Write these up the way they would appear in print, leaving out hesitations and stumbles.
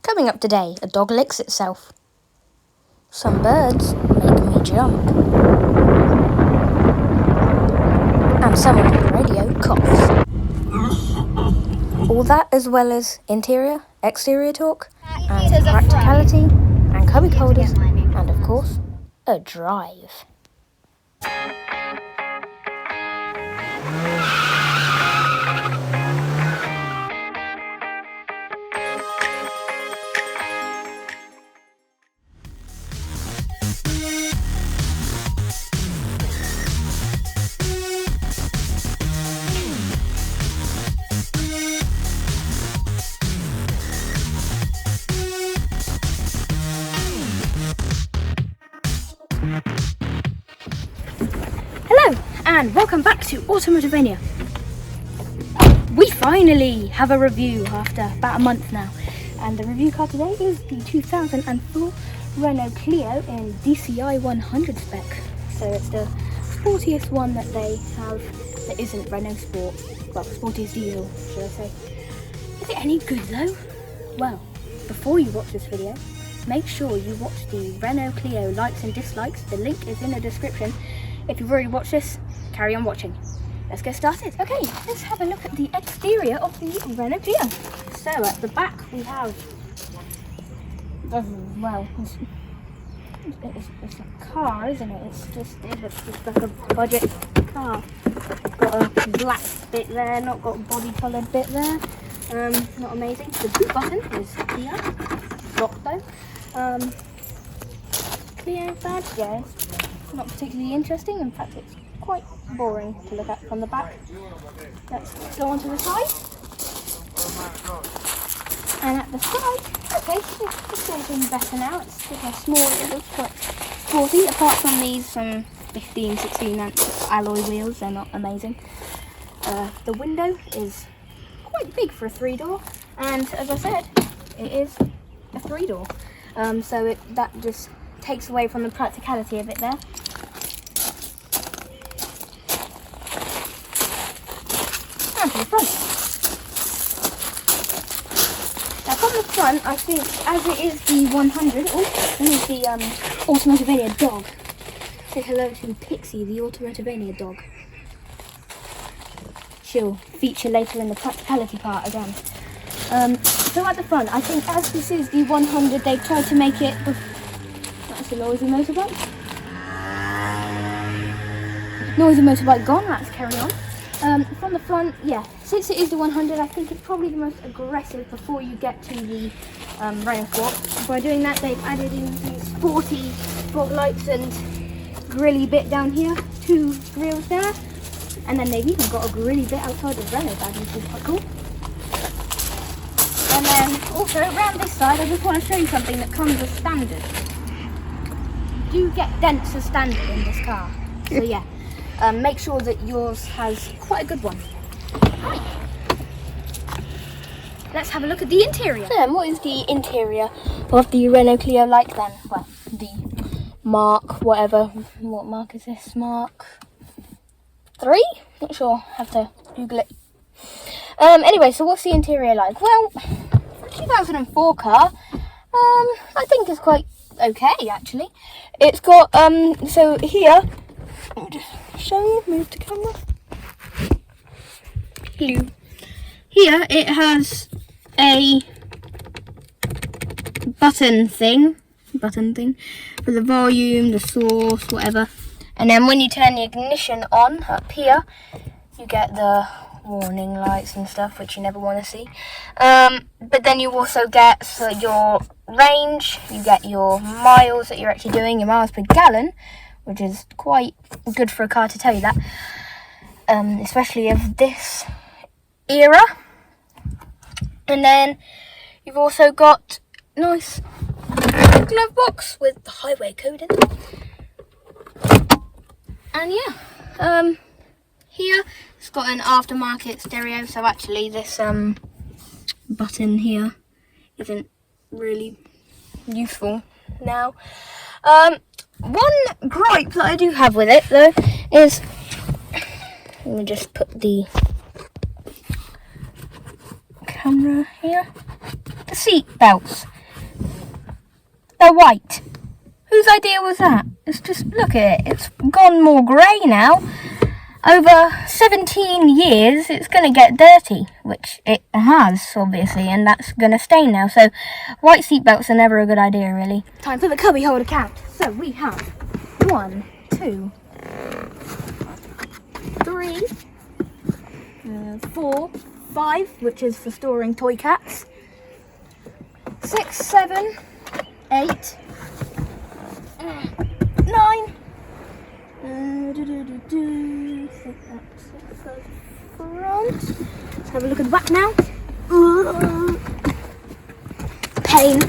Coming up today, a dog licks itself. Some birds make me jump. And someone on the radio coughs. All that as well as interior, exterior talk, and practicality, and cubby holders, and of course, a drive. Hello, and welcome back to Automotivania. We finally have a review after about a month now, and the review car today is the 2004 Renault Clio in DCI 100 spec. So it's the sportiest one that they have that isn't Renault Sport. Well, sportiest diesel, should I say. Is it any good though? Well, before you watch this video, make sure you watch the Renault Clio likes and dislikes. The link is in the description. If you've already watched this, carry on watching. Let's get started. Okay, let's have a look at the exterior of the Renault Clio. So at the back we have, well, it's a car, isn't it? It's just like a budget car. Got a black bit there, not got a body coloured bit there. Not amazing. The boot button is here. Locked though. Clio badge, yeah, it's not particularly interesting. In fact, it's quite boring to look at from the back. Let's go on to the side. And at the side, okay, it's getting better now. It's getting smaller, it looks quite sporty. Apart from these 15, 16 inch alloy wheels, they're not amazing. The window is quite big for a 3-door, and as I said, it is a 3-door. So that just takes away from the practicality of it there. And to the front. Now from the front, I think, as it is the 100, there's the Automotivania dog. Say hello to Pixie, the Automotivania dog. She'll feature later in the practicality part again. So at the front, I think as this is the 100, they've tried to make it. That's a noisy motorbike. Noisy motorbike gone. Let's carry on. From the front, yeah, since it is the 100, I think it's probably the most aggressive before you get to the Renault Sport. By doing that, they've added in these sporty fog lights and grilly bit down here, 2 grills there, and then they've even got a grilly bit outside the Renault badge, which is quite cool. And then also around this side, I just want to show you something that comes as standard. You get dents as standard in this car, so yeah. Make sure that yours has quite a good one. Right. Let's have a look at the interior. Then, what is the interior of the Renault Clio like then? Well, the Mark, whatever. What mark is this? Mark 3? Not sure. Have to Google it. Anyway, so what's the interior like? Well, for a 2004 car, I think it's quite okay actually. It's got so here. Let me just show you, move the camera. Here it has a button thing for the volume, the source, whatever. And then when you turn the ignition on up here, you get the warning lights and stuff, which you never want to see. But then you also get your range, you get your miles that you're actually doing, your miles per gallon, which is quite good for a car to tell you that, especially of this era. And then you've also got nice glove box with the highway code in it. And yeah, here it's got an aftermarket stereo, so actually this button here isn't really useful now. One gripe that I do have with it though is, let me just put the camera here, the seat belts. They're white. Whose idea was that? It's just, look at it. It's gone more grey now. Over 17 years, it's going to get dirty, which it has, obviously, and that's going to stain now. So, white seatbelts are never a good idea, really. Time for the cubby holder count. So, we have 1, 2, 3, 4, 5, which is for storing toy cats. 6, 7, 8, 9. Front. Let's have a look at the back now. Pain.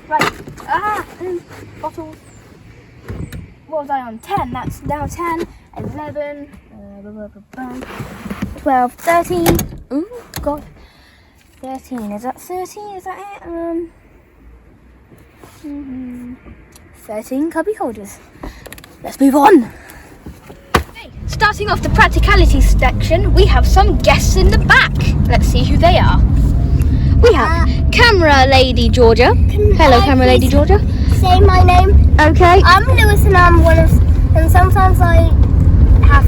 Right. Bottles. What was I on? 10. That's now 10. 11. 12. 13. Ooh, God. 13. Is that 13? Is that it? 13 cubby holders. Let's move on. Okay, starting off the practicality section, we have some guests in the back. Let's see who they are. We have Camera Lady Georgia. Hello, Camera Lady Georgia. Say my name. Okay. I'm Lewis and I'm one of, and sometimes I have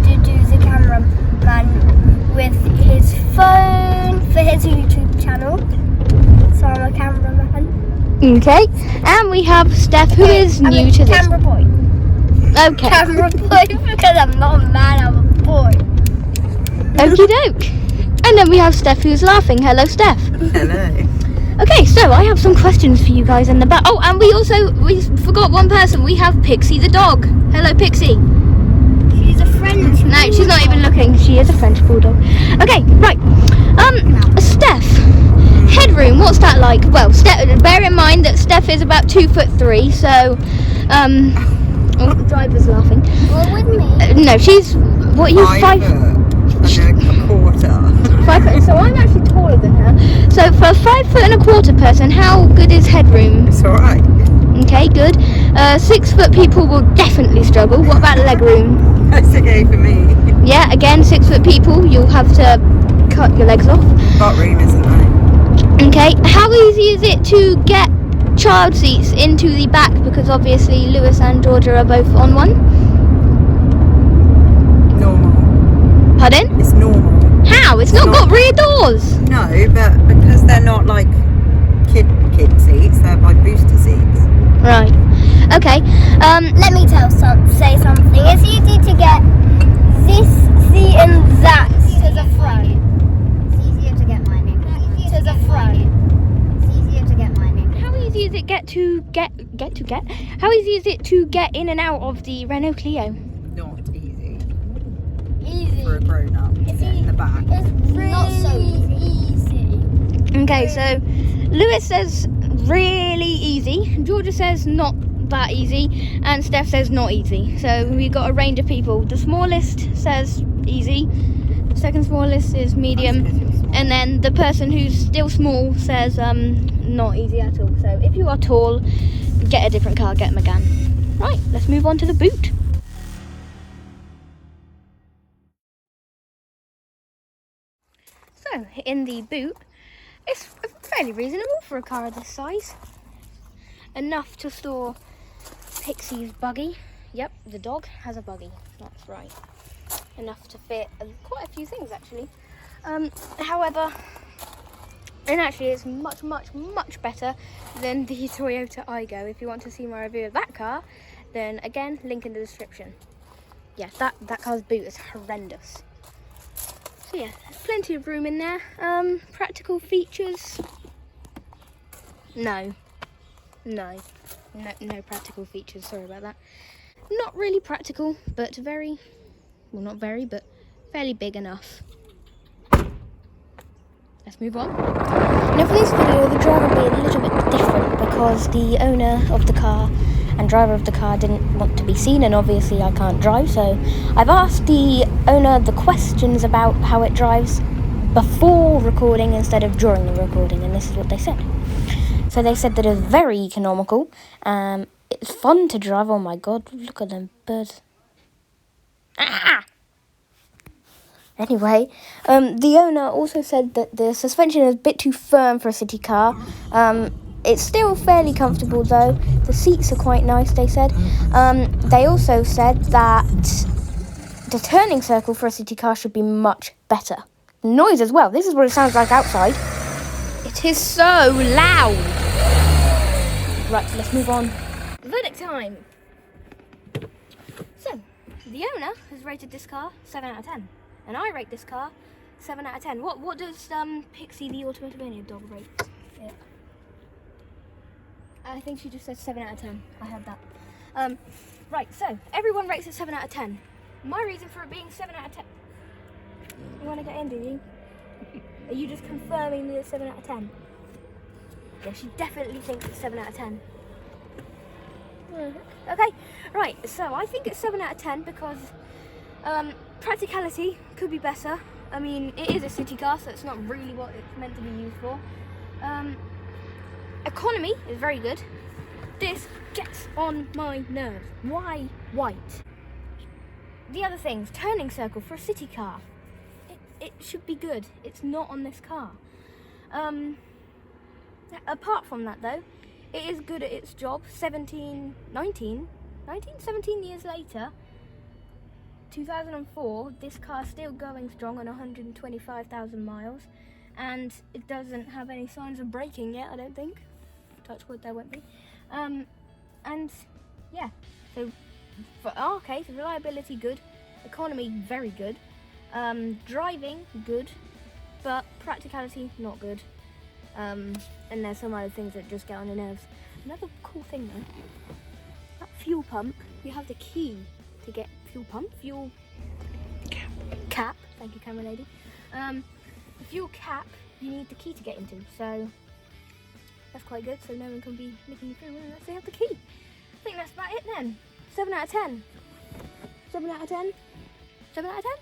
to do the cameraman with his phone for his YouTube channel. So I'm a cameraman. Okay. And we have Steph, who is new to this. Camera boy. Okay. Camera boy, because I'm not a man, I'm a boy. Okie doke. And then we have Steph, who's laughing. Hello, Steph. Hello. Okay, so I have some questions for you guys in the back. Oh, and we forgot one person. We have Pixie the dog. Hello, Pixie. She's a French. No, she's not even looking. She is a French bulldog. Okay, right. Steph, headroom. What's that like? Well, bear in mind that Steph is about 2'3", so oh, the driver's laughing. Well, with me. No, she's what are you 5 foot and a quarter. 5 foot. So I'm actually taller than her. So for a 5'1¼ person, how good is headroom? It's alright. Okay, good. 6 foot people will definitely struggle. What about leg room? That's okay for me. Yeah, again, 6 foot people, you'll have to cut your legs off. Got room, isn't there? Okay, how easy is it to get child seats into the back? Because obviously Lewis and Georgia are both on one. Normal. Pardon? It's normal. How? It's not got rear doors. No, but because they're not like kid seats, they're like booster seats. Right. Okay. Let me say something. It's easy to get this seat and that to the front. It's easier to get mine in. To the front. It's easier to get mine in. How easy is it How easy is it to get in and out of the Renault Clio? Not easy. Easy. For a grown up. It's In the back. It's really not so easy. Okay, so Lewis says really easy, Georgia says not that easy, and Steph says not easy. So we've got a range of people. The smallest says easy, second smallest is medium, and then the person who's still small says not easy at all. So if you are tall, get a different car, get Megane. Right, let's move on to the boot. So in the boot, it's fairly reasonable for a car of this size. Enough to store Pixie's buggy. Yep, the dog has a buggy, that's right. Enough to fit quite a few things actually. However, and actually it's much better than the Toyota Aygo. If you want to see my review of that car, then again, link in the description. Yeah, that car's boot is horrendous. So yeah, there's plenty of room in there. Practical features, no practical features, sorry about that. Not really practical, but not very, but fairly big enough. Let's move on. Now for this video, the drive will be a little bit different because the owner of the car and driver of the car didn't want to be seen, and obviously I can't drive, so I've asked the owner the questions about how it drives before recording instead of during the recording, and this is what they said. So they said that it's very economical. It's fun to drive. Oh my god, look at them birds. Ah! Anyway, the owner also said that the suspension is a bit too firm for a city car. It's still fairly comfortable though. The seats are quite nice, they said. They also said that the turning circle for a city car should be much better. Noise as well. This is what it sounds like outside. It is so loud. Right, let's move on. Verdict time. So, the owner has rated this car 7 out of 10. And I rate this car 7 out of 10. What does Pixie, the Automotivania dog, rate it? I think she just said 7 out of 10. I heard that. Right, so everyone rates it 7 out of 10. My reason for it being 7 out of 10. You want to get in, do you? Are you just confirming that it's 7 out of 10? Yeah, she definitely thinks it's 7 out of 10. Okay, right, so I think it's 7 out of 10 because practicality could be better. I mean, it is a city car, so it's not really what it's meant to be used for. Economy is very good. This gets on my nerves. Why white? The other things, turning circle for a city car. It should be good. It's not on this car. Apart from that though, it is good at its job. 17 years later, 2004, this car's still going strong on 125,000 miles, and it doesn't have any signs of breaking yet, I don't think. Touch wood, there won't be. And yeah, so for our case, reliability good, economy very good, driving good, but practicality not good. And there's some other things that just get on your nerves. Another cool thing though, that fuel pump, you have the key to get fuel cap. Thank you, camera lady. The fuel cap you need the key to get into, so that's quite good. So no one can be nicking you through unless they have the key. I think that's about it then. 7 out of 10. 7 out of 10. 7 out of 10.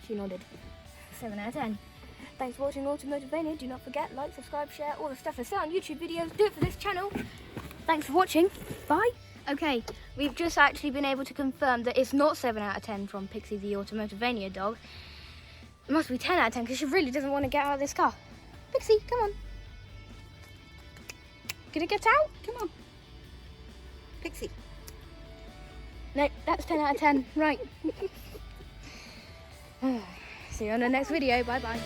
She nodded. 7 out of 10. Thanks for watching Automotivania. Do not forget, like, subscribe, share, all the stuff I say on YouTube videos. Do it for this channel. Thanks for watching. Bye. Okay, we've just actually been able to confirm that it's not 7 out of 10 from Pixie, the Automotivania dog. It must be 10 out of 10 because she really doesn't want to get out of this car. Pixie, come on. Gonna get out? Come on. Pixie. No, that's 10 out of 10. Right. See you on the next video. Bye-bye.